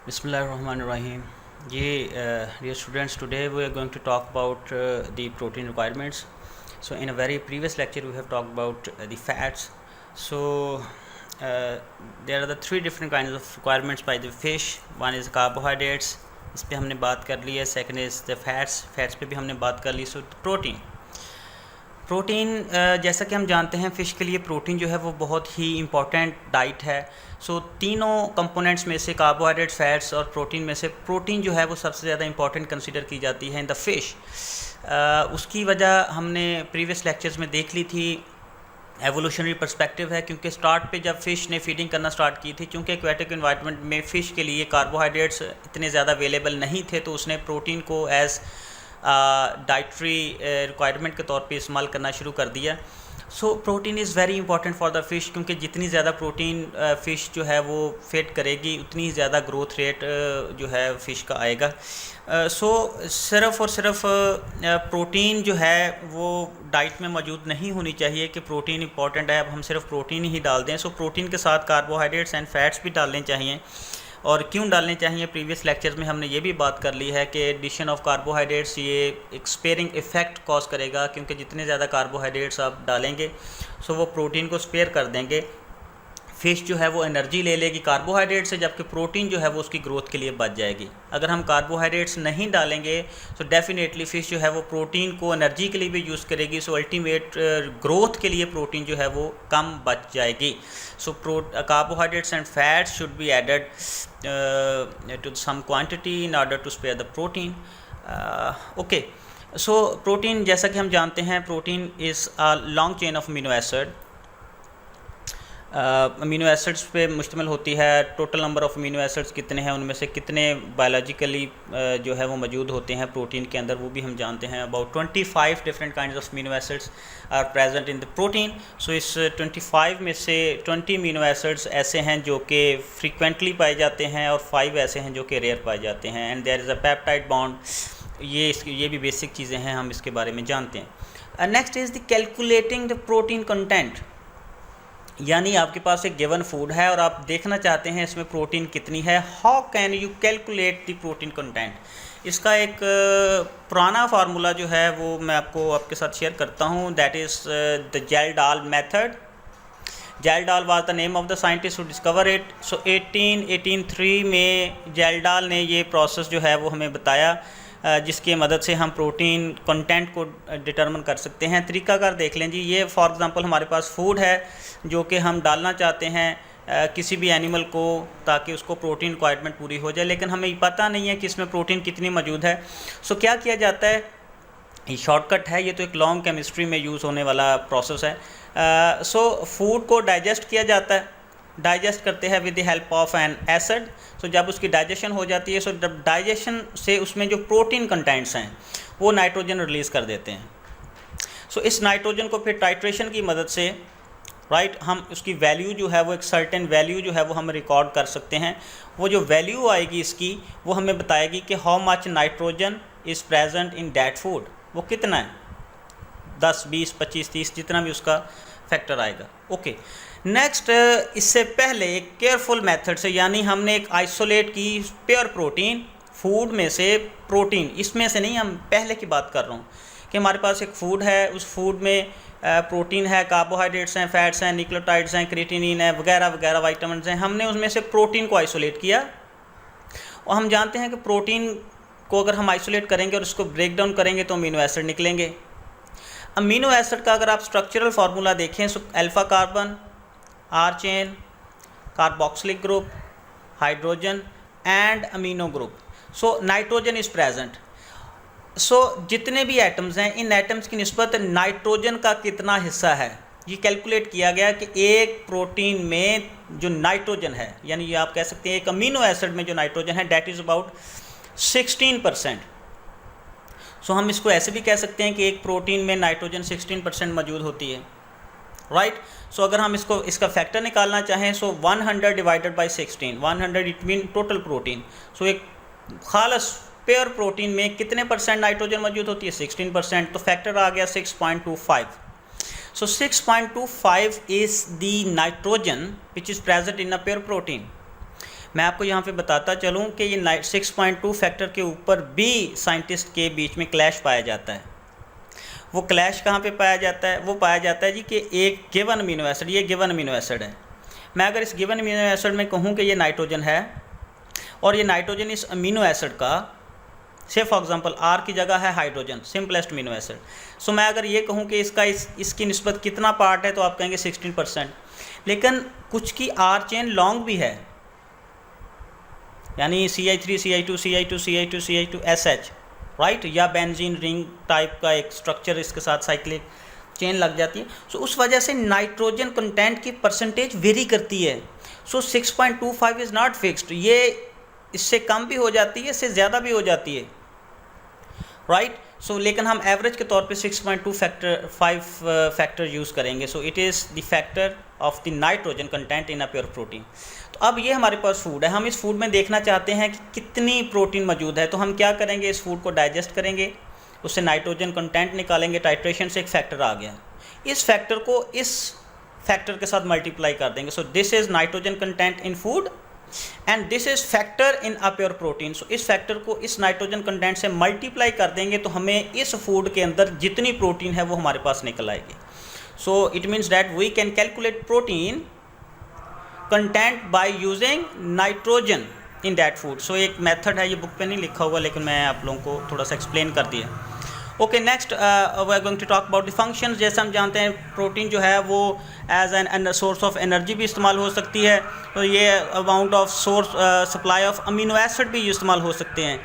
Bismillahirrahmanirrahim. Dear students, today we are going to talk about the protein requirements. So, in a very previous lecture, we have talked about the fats. So, uh, there are the three different kinds of requirements by the fish. One is carbohydrates, इस पे हमने बात कर ली है. Second is the fats पे भी हमने बात कर ली. So, प्रोटीन जैसा कि हम जानते हैं फ़िश के लिए प्रोटीन जो है वो बहुत ही इम्पॉर्टेंट डाइट है. सो तीनों कंपोनेंट्स में से कार्बोहाइड्रेट्स, फैट्स और प्रोटीन में से प्रोटीन जो है वो सबसे ज़्यादा इम्पॉर्टेंट कंसीडर की जाती है इन द फ़िश. उसकी वजह हमने प्रीवियस लेक्चर्स में देख ली थी. एवोल्यूशनरी पर्सपेक्टिव है क्योंकि स्टार्ट पे जब फ़िश ने फीडिंग करना स्टार्ट की थी, क्योंकि एक्वेटिक इन्वायरमेंट में फ़िश के लिए कार्बोहाइड्रेट्स इतने ज़्यादा अवेलेबल नहीं थे, तो उसने प्रोटीन को एज़ डाइट्री रिक्वायरमेंट के तौर पे इस्तेमाल करना शुरू कर दिया. So protein is very important for the fish, क्योंकि जितनी ज़्यादा प्रोटीन फ़िश जो है वो फेड करेगी उतनी ही ज़्यादा ग्रोथ रेट जो है फ़िश का आएगा. सो सिर्फ़ और सिर्फ प्रोटीन जो है वो डाइट में मौजूद नहीं होनी चाहिए कि प्रोटीन इंपॉर्टेंट है, अब हम सिर्फ प्रोटीन ही डाल दें. सो प्रोटीन के साथ कार्बोहाइड्रेट्स एंड फैट्स भी डालने चाहिए. और क्यों डालने चाहिए, प्रीवियस लेक्चर में हमने ये भी बात कर ली है कि एडिशन ऑफ कार्बोहाइड्रेट्स ये एक स्पेयरिंग इफ़ेक्ट कॉज करेगा, क्योंकि जितने ज़्यादा कार्बोहाइड्रेट्स आप डालेंगे सो वो प्रोटीन को स्पेयर कर देंगे. फ़िश जो है वो एनर्जी ले लेगी कार्बोहाइड्रेट से, जबकि प्रोटीन जो है वो उसकी ग्रोथ के लिए बच जाएगी. अगर हम कार्बोहाइड्रेट्स नहीं डालेंगे तो डेफिनेटली फ़िश जो है वो प्रोटीन को एनर्जी के लिए भी यूज़ करेगी. सो अल्टीमेट ग्रोथ के लिए प्रोटीन जो है वो कम बच जाएगी. So carbohydrates and fats should be added to some quantity in order to spare the protein. Okay, so protein जैसा कि हम जानते हैं protein is a long chain of amino acid. Amino acids पे मुश्तमिल होती है. Total number of amino acids कितने हैं, उनमें से कितने बायोलॉजिकली जो है वो मौजूद होते हैं प्रोटीन के अंदर, वो भी हम जानते हैं. About 25 different kinds of amino acids are present in the protein. So इस 25 में से 20 अमीनो एसिड्स ऐसे हैं जो कि फ्रीक्वेंटली पाए जाते हैं और 5 ऐसे हैं जो कि रेयर पाए जाते हैं. And there is a peptide bond. ये भी बेसिक चीज़ें हैं, हम इसके बारे में जानते हैं. Next is the calculating the protein content. यानी आपके पास एक गिवन फूड है और आप देखना चाहते हैं इसमें प्रोटीन कितनी है. How can you calculate the protein content. इसका एक पुराना फार्मूला जो है वो मैं आपके साथ शेयर करता हूँ. That is the Kjeldahl method. Kjeldahl was the name of the scientist who discover it. So 1883 में जेल्डाल ने ये प्रोसेस जो है वो हमें बताया, जिसकी मदद से हम प्रोटीन कंटेंट को डिटरमिन कर सकते हैं. तरीकाकार देख लें जी. ये फॉर एग्ज़ाम्पल हमारे पास फूड है जो कि हम डालना चाहते हैं किसी भी एनिमल को, ताकि उसको प्रोटीन रिक्वायरमेंट पूरी हो जाए, लेकिन हमें पता नहीं है कि इसमें प्रोटीन कितनी मौजूद है. सो क्या किया जाता है, ये शॉर्टकट है, ये तो एक लॉन्ग केमिस्ट्री में यूज़ होने वाला प्रोसेस है. सो फूड को डाइजेस्ट किया जाता है. डाइजेस्ट करते हैं with the help of an acid. So जब उसकी डाइजेशन हो जाती है, सो जब डाइजेशन से उसमें जो प्रोटीन कंटेंट्स हैं वो नाइट्रोजन रिलीज़ कर देते हैं. सो इस नाइट्रोजन को फिर टाइट्रेशन की मदद से हम उसकी वैल्यू जो है वो एक सर्टेन वैल्यू जो है वो हम रिकॉर्ड कर सकते हैं. वो जो वैल्यू आएगी इसकी वो हमें बताएगी कि how much nitrogen is present in that food. वो कितना है, 10, 20, 25, 30, जितना भी उसका फैक्टर आएगा. ओके, नेक्स्ट इससे पहले एक केयरफुल मेथड से, यानी हमने एक आइसोलेट की प्योर प्रोटीन फूड में से. प्रोटीन इसमें से नहीं, हम पहले की बात कर रहा हूँ कि हमारे पास एक फूड है, उस फूड में प्रोटीन है, कार्बोहाइड्रेट्स हैं, फैट्स हैं, न्यूक्लियोटाइड्स हैं, क्रिएटिनिन है, वगैरह वगैरह वाइटामिन हैं. हमने उसमें से प्रोटीन को आइसोलेट किया और हम जानते हैं कि प्रोटीन को अगर हम आइसोलेट करेंगे और उसको ब्रेक डाउन करेंगे तो अमीनो एसिड निकलेंगे. अमीनो एसिड का अगर आप स्ट्रक्चरल फार्मूला देखें, so alpha carbon, R chain, carboxylic group, hydrogen and amino group. So nitrogen is present. So जितने भी एटम्स हैं, इन एटम्स की निस्बत नाइट्रोजन का कितना हिस्सा है ये कैलकुलेट किया गया कि एक प्रोटीन में जो नाइट्रोजन है, यानी ये आप कह सकते हैं एक अमीनो एसिड में जो नाइट्रोजन है, डैट इज़ अबाउट 16%. सो हम इसको ऐसे भी कह सकते हैं कि एक प्रोटीन में नाइट्रोजन 16% मौजूद होती है. राइट. सो अगर हम इसका फैक्टर निकालना चाहें, so 100 divided by 16, 100 it mean total protein. So एक खालस प्योर प्रोटीन में कितने परसेंट नाइट्रोजन मौजूद होती है, 16%. तो फैक्टर आ गया 6.25. सो 6.25 is the nitrogen which is present in a pure protein. मैं आपको यहाँ पे बताता चलूँ कि ये 6.2 फैक्टर के ऊपर भी साइंटिस्ट के बीच में क्लैश पाया जाता है। वो क्लैश कहाँ पे पाया जाता है? वो पाया जाता है जी कि एक गिवन अमीनो एसिड, ये गिवन अमीनो एसिड है, मैं अगर इस गिवन अमीनो एसिड में कहूँ कि ये नाइट्रोजन है और ये नाइट्रोजन इस अमीनो एसिड का, से फॉर एग्जांपल आर की जगह है हाइड्रोजन, सिंपलेस्ट अमीनो एसिड, सो मैं अगर ये कहूँ कि इसका इसकी निस्बत कितना पार्ट है तो आप कहेंगे 16%, लेकिन कुछ की आर चेन लॉन्ग भी है, यानी CH3 CH2 CH2 CH2 CH2 SH, right, या बेंजीन रिंग टाइप का एक स्ट्रक्चर इसके साथ साइक्लिक चेन लग जाती है। सो उस वजह से नाइट्रोजन कंटेंट की परसेंटेज वेरी करती है। सो 6.25 इज़ नॉट फिक्स्ड, ये इससे कम भी हो जाती है, इससे ज़्यादा भी हो जाती है, राइट। सो लेकिन हम एवरेज के तौर पे 6.2 फैक्टर यूज़ करेंगे। So it is the factor of the nitrogen content in a pure protein. तो अब ये हमारे पास फूड है, हम इस फूड में देखना चाहते हैं कि कितनी प्रोटीन मौजूद है, तो हम क्या करेंगे, इस फूड को डाइजेस्ट करेंगे, उससे नाइट्रोजन कंटेंट निकालेंगे, टाइट्रेशन से एक फैक्टर आ गया, इस फैक्टर को इस फैक्टर के साथ मल्टीप्लाई कर देंगे। So this is nitrogen content in food and this is factor in a pure protein. So इस फैक्टर को इस नाइट्रोजन कंटेंट से मल्टीप्लाई कर देंगे तो हमें इस फूड के अंदर जितनी प्रोटीन है वो हमारे पास निकल आएगी। So it means that we can calculate protein content by using nitrogen in that food. So एक मेथड है, ये बुक पे नहीं लिखा हुआ लेकिन मैं आप लोगों को थोड़ा सा एक्सप्लेन कर दिया। Okay, next we are going to talk about the functions. जैसे हम जानते हैं प्रोटीन जो है वो as an source of energy भी इस्तेमाल हो सकती है, तो ये amount of source supply of amino acid भी इस्तेमाल हो सकते हैं।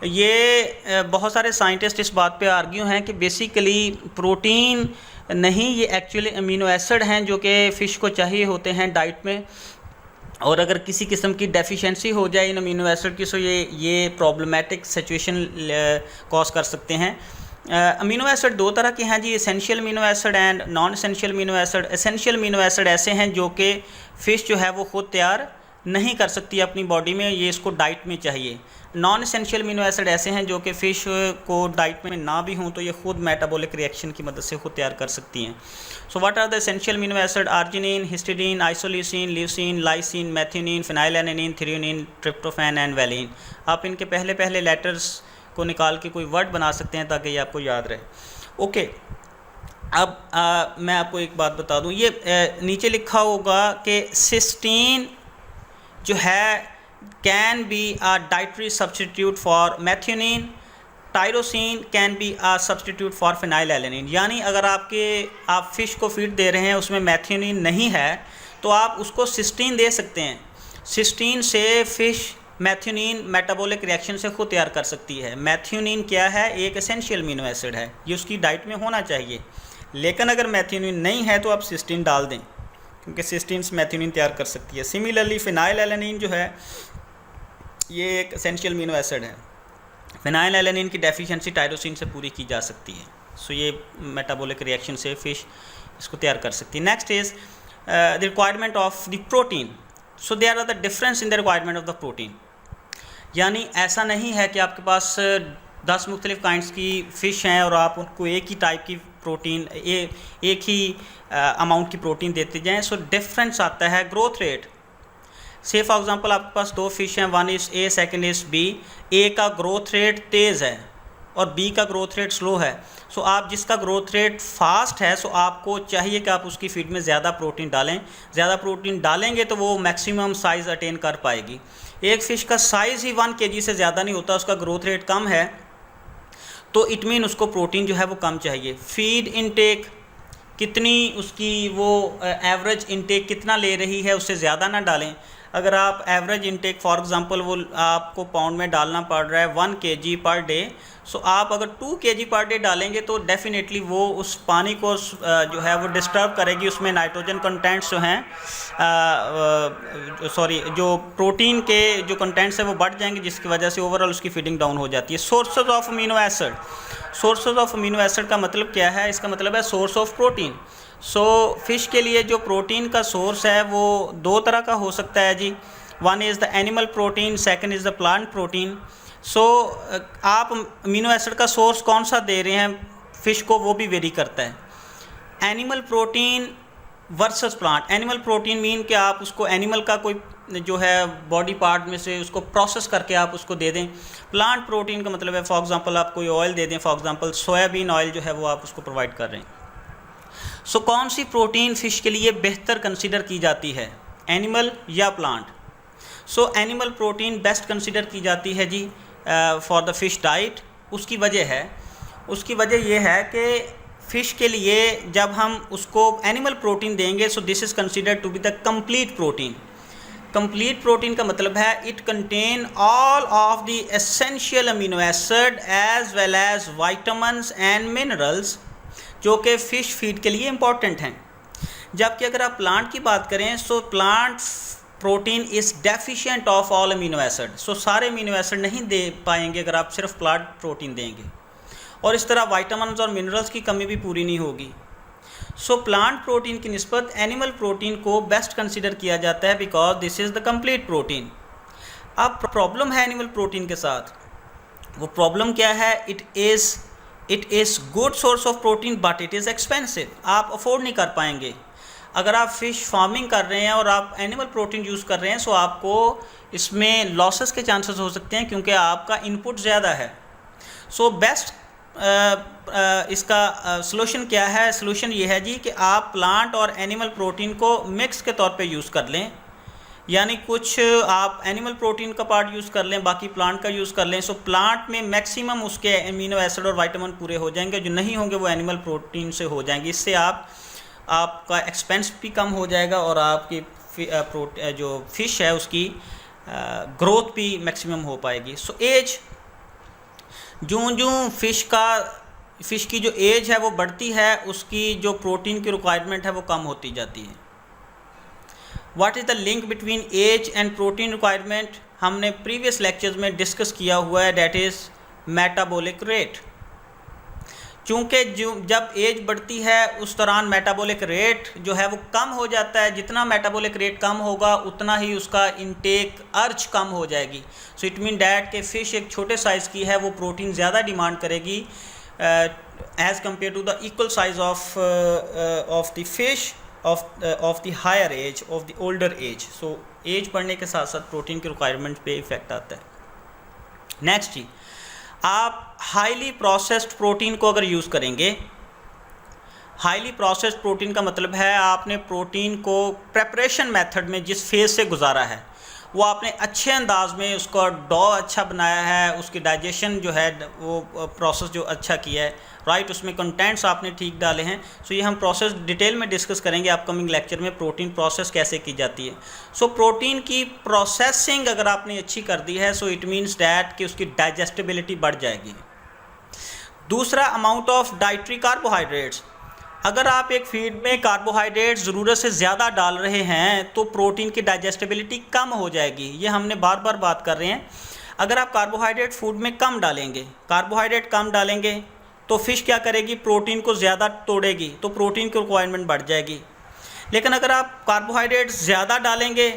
ये बहुत सारे साइंटिस्ट इस बात पे आर्ग्यू हैं कि बेसिकली प्रोटीन नहीं, ये एक्चुअली अमीनो एसिड हैं जो कि फ़िश को चाहिए होते हैं डाइट में, और अगर किसी किस्म की डेफिशिएंसी हो जाए इन अमीनो एसिड की, सो ये प्रॉब्लमेटिक सिचुएशन कॉज कर सकते हैं। अमीनो एसिड दो तरह के हैं जी, essential amino acid and non essential amino acid. Essential amino acid ऐसे हैं जो कि फ़िश जो है वो ख़ुद तैयार नहीं कर सकती अपनी बॉडी में, ये इसको डाइट में चाहिए। नॉन एसेंशियल अमीनो एसिड ऐसे हैं जो कि फ़िश को डाइट में ना भी हों तो ये खुद मेटाबॉलिक रिएक्शन की मदद से खुद तैयार कर सकती हैं। So what are the essential amino acid? Arginine, histidine, isoleucine, leucine, lysine, methionine, phenylalanine, threonine, tryptophan and valine. आप इनके पहले पहले लेटर्स को निकाल के कोई वर्ड बना सकते हैं ताकि ये आपको याद रहे। ओके, अब मैं आपको एक बात बता दूं, ये नीचे लिखा होगा कि सिस्टीन जो है can be a dietary substitute for methionine, tyrosine can be a substitute for phenylalanine. यानी अगर आप फ़िश को फीड दे रहे हैं उसमें मेथियोनिन नहीं है तो आप उसको सिस्टीन दे सकते हैं। सिस्टीन से फ़िश मेथियोनिन मेटाबॉलिक रिएक्शन से खुद तैयार कर सकती है। मेथियोनिन क्या है? एक एसेंशियल अमीनो एसिड है, ये उसकी डाइट में होना चाहिए, लेकिन अगर मेथियोनिन नहीं है तो आप सिस्टीन डाल दें क्योंकि सिस्टीन से मेथियोनिन तैयार कर सकती है। सिमिलरली फिनाइलएलानिन जो है ये एक एसेंशियल अमीनो एसिड है, फिनाइलएलानिन की डेफिशिएंसी टायरोसिन से पूरी की जा सकती है। सो ये मेटाबॉलिक रिएक्शन से फ़िश इसको तैयार कर सकती है। Next is the requirement of the protein. So there are the difference in the requirement of the protein. यानी ऐसा नहीं है कि आपके पास 10 मुख्तलिफ काइंड्स की फ़िश हैं और आप उनको एक ही टाइप की प्रोटीन एक ही अमाउंट की प्रोटीन देते जाएं। सो डिफरेंस आता है ग्रोथ रेट से। फॉर एग्जांपल आपके पास दो फिश हैं, one is A, second is B. A का ग्रोथ रेट तेज़ है और बी का ग्रोथ रेट स्लो है। सो आप जिसका ग्रोथ रेट फास्ट है, सो आपको चाहिए कि आप उसकी फीड में ज़्यादा प्रोटीन डालें। ज़्यादा प्रोटीन डालेंगे तो वो मैक्सिमम साइज़ अटेन कर पाएगी। एक फ़िश का साइज़ ही 1 kg से ज़्यादा नहीं होता, उसका ग्रोथ रेट कम है, तो इट मीन उसको प्रोटीन जो है वो कम चाहिए। फीड इनटेक कितनी उसकी वो एवरेज इनटेक कितना ले रही है, उससे ज़्यादा ना डालें। अगर आप एवरेज इनटेक फॉर एग्जांपल वो आपको पाउंड में डालना पड़ रहा है 1 kg पर डे, सो आप अगर 2 kg पर डे डालेंगे तो डेफिनेटली वो उस पानी को जो है वो डिस्टर्ब करेगी। उसमें नाइट्रोजन कंटेंट्स जो हैं जो प्रोटीन के जो कंटेंट्स हैं वो बढ़ जाएंगे, जिसकी वजह से ओवरऑल उसकी फीडिंग डाउन हो जाती है। Sources of amino acid. Sources of amino acid का मतलब क्या है? इसका मतलब है source of protein. So fish के लिए जो प्रोटीन का सोर्स है वो 2 तरह का हो सकता है जी। One is the animal protein, second is the plant protein. So आप अमीनो एसिड का सोर्स कौन सा दे रहे हैं फ़िश को, वो भी वेरी करता है। Animal protein versus plant. Animal protein mean कि आप उसको एनिमल का कोई जो है बॉडी पार्ट में से उसको प्रोसेस करके आप उसको दे दें। प्लांट प्रोटीन का मतलब है फॉर एग्जांपल आप कोई ऑयल दे दें, फॉर एग्जांपल सोयाबीन ऑयल जो है वो आप उसको प्रोवाइड कर रहे हैं। सो कौन सी प्रोटीन फ़िश के लिए बेहतर कंसिडर की जाती है, एनिमल या plant? So animal protein best consider की जाती है जी फॉर द फिश डाइट। उसकी वजह यह है कि फ़िश के लिए जब हम उसको एनिमल प्रोटीन देंगे so this is considered to be the complete protein. Complete protein का मतलब है it contain all of the essential amino acid as well as vitamins and minerals जो कि फ़िश फीड के लिए इम्पॉर्टेंट हैं। जबकि अगर आप प्लांट की बात करें so plant protein is deficient of all amino acid. So सारे अमीनो एसिड नहीं दे पाएंगे अगर आप सिर्फ प्लांट प्रोटीन देंगे, और इस तरह वाइटामिन्स और मिनरल्स की कमी भी पूरी नहीं होगी। सो प्लांट प्रोटीन की निस्बत एनिमल प्रोटीन को बेस्ट कंसिडर किया जाता है because this is the complete protein. अब प्रॉब्लम है एनिमल प्रोटीन के साथ, वो प्रॉब्लम क्या है? It is good source of protein but it is expensive. आप अफोर्ड नहीं कर पाएंगे। अगर आप फ़िश फार्मिंग कर रहे हैं और आप एनिमल प्रोटीन यूज़ कर रहे हैं सो आपको इसमें लॉसेस के चांसेस हो सकते हैं क्योंकि आपका इनपुट ज़्यादा है। सो बेस्ट इसका सलूशन क्या है? सलूशन ये है जी कि आप प्लांट और एनिमल प्रोटीन को मिक्स के तौर पे यूज़ कर लें, यानी कुछ आप एनिमल प्रोटीन का पार्ट यूज़ कर लें, बाकी प्लांट का यूज़ कर लें। सो प्लांट में मैक्सिमम उसके अमीनो एसिड और वाइटामिन पूरे हो जाएंगे, जो नहीं होंगे वो एनिमल प्रोटीन से हो जाएंगे। इससे आपका एक्सपेंस भी कम हो जाएगा और आपकी जो फ़िश है उसकी ग्रोथ भी मैक्सिमम हो पाएगी। सो एज जो फ़िश की जो एज है वो बढ़ती है, उसकी जो प्रोटीन की रिक्वायरमेंट है वो कम होती जाती है। What is the link between age and protein requirement? हमने प्रीवियस लेक्चर्स में डिस्कस किया हुआ है, डैट इज़ मेटाबॉलिक रेट। चूँकि जब एज बढ़ती है उस दौरान मेटाबॉलिक रेट जो है वो कम हो जाता है। जितना मेटाबॉलिक रेट कम होगा उतना ही उसका इनटेक अर्ज कम हो जाएगी। सो इट मीन डैट कि फ़िश एक छोटे साइज़ की है, वो प्रोटीन ज़्यादा डिमांड करेगी as compared to the equal size of the fish of the higher age, of the older age. So age बढ़ने के साथ साथ प्रोटीन की रिक्वायरमेंट पे इफ़ेक्ट आता है। नेक्स्ट जी, आप हाईली प्रोसेस्ड प्रोटीन को अगर यूज़ करेंगे, हाईली प्रोसेस्ड प्रोटीन का मतलब है आपने प्रोटीन को प्रेपरेशन मेथड में जिस फेज़ से गुजारा है वो आपने अच्छे अंदाज में उसका डॉ अच्छा बनाया है, उसकी डाइजेशन जो है वो प्रोसेस जो अच्छा किया है, राइट, उसमें कंटेंट्स आपने ठीक डाले हैं। सो ये हम प्रोसेस डिटेल में डिस्कस करेंगे अपकमिंग लेक्चर में, प्रोटीन प्रोसेस कैसे की जाती है। सो प्रोटीन की प्रोसेसिंग अगर आपने अच्छी कर दी है सो इट मीन्स डैट कि उसकी डाइजेस्टिबिलिटी बढ़ जाएगी। दूसरा, अमाउंट ऑफ डाइटरी कार्बोहाइड्रेट्स। अगर आप एक फीड में कार्बोहाइड्रेट ज़रूरत से ज़्यादा डाल रहे हैं तो प्रोटीन की डाइजेस्टिबिलिटी कम हो जाएगी। ये हमने बार बार बात कर रहे हैं। अगर आप कार्बोहाइड्रेट फूड में कम डालेंगे तो फ़िश क्या करेगी? प्रोटीन को ज़्यादा तोड़ेगी, तो प्रोटीन की रिक्वायरमेंट बढ़ जाएगी। लेकिन अगर आप कार्बोहाइड्रेट ज़्यादा डालेंगे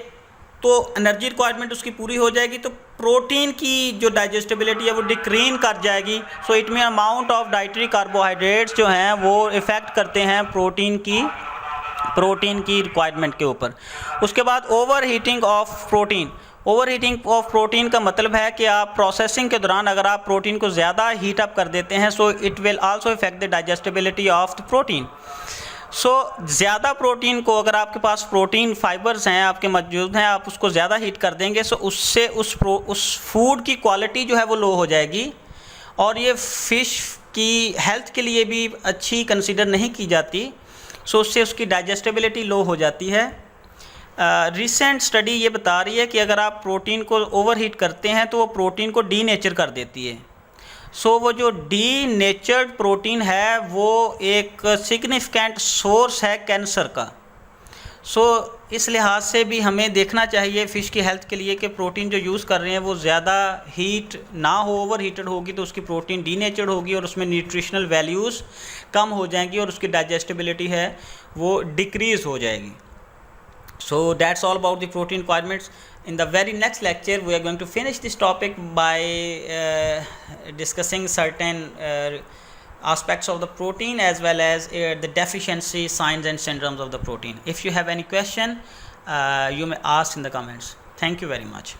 तो एनर्जी रिक्वायरमेंट उसकी पूरी हो जाएगी, तो प्रोटीन की जो डाइजेस्टिबिलिटी है वो डिक्रीन कर जाएगी। So it mean amount of dietary carbohydrates जो हैं वो इफ़ेक्ट करते हैं प्रोटीन की रिक्वायरमेंट के ऊपर। उसके बाद ओवर हीटिंग ऑफ प्रोटीन का मतलब है कि आप प्रोसेसिंग के दौरान अगर आप प्रोटीन को ज़्यादा हीट अप कर देते हैं so it will also effect the digestibility of the protein. So ज़्यादा प्रोटीन को, अगर आपके पास प्रोटीन फाइबर्स हैं आपके मौजूद हैं, आप उसको ज़्यादा हीट कर देंगे सो उससे उस फूड की क्वालिटी जो है वो लो हो जाएगी और ये फ़िश की हेल्थ के लिए भी अच्छी कंसिडर नहीं की जाती। सो उससे उसकी डाइजेस्टिबिलिटी लो हो जाती है। रिसेंट स्टडी ये बता रही है कि अगर आप प्रोटीन को ओवर हीट करते हैं तो वो प्रोटीन को डीनेचर कर देती है। सो वो जो डीनेचर्ड प्रोटीन है वो एक सिग्निफिकेंट सोर्स है कैंसर का। सो इस लिहाज से भी हमें देखना चाहिए फ़िश की हेल्थ के लिए कि प्रोटीन जो यूज़ कर रहे हैं वो ज़्यादा हीट ना हो, ओवर हीटेड होगी तो उसकी प्रोटीन डीनेचर्ड होगी और उसमें न्यूट्रिशनल वैल्यूज़ कम हो जाएंगी और उसकी डाइजेस्टिबिलिटी है वो डिक्रीज़ हो जाएगी। So that's all about the protein requirements. In the very next lecture we are going to finish this topic by discussing certain aspects of the protein as well as the deficiency signs and syndromes of the protein. If you have any question you may ask in the comments. Thank you very much.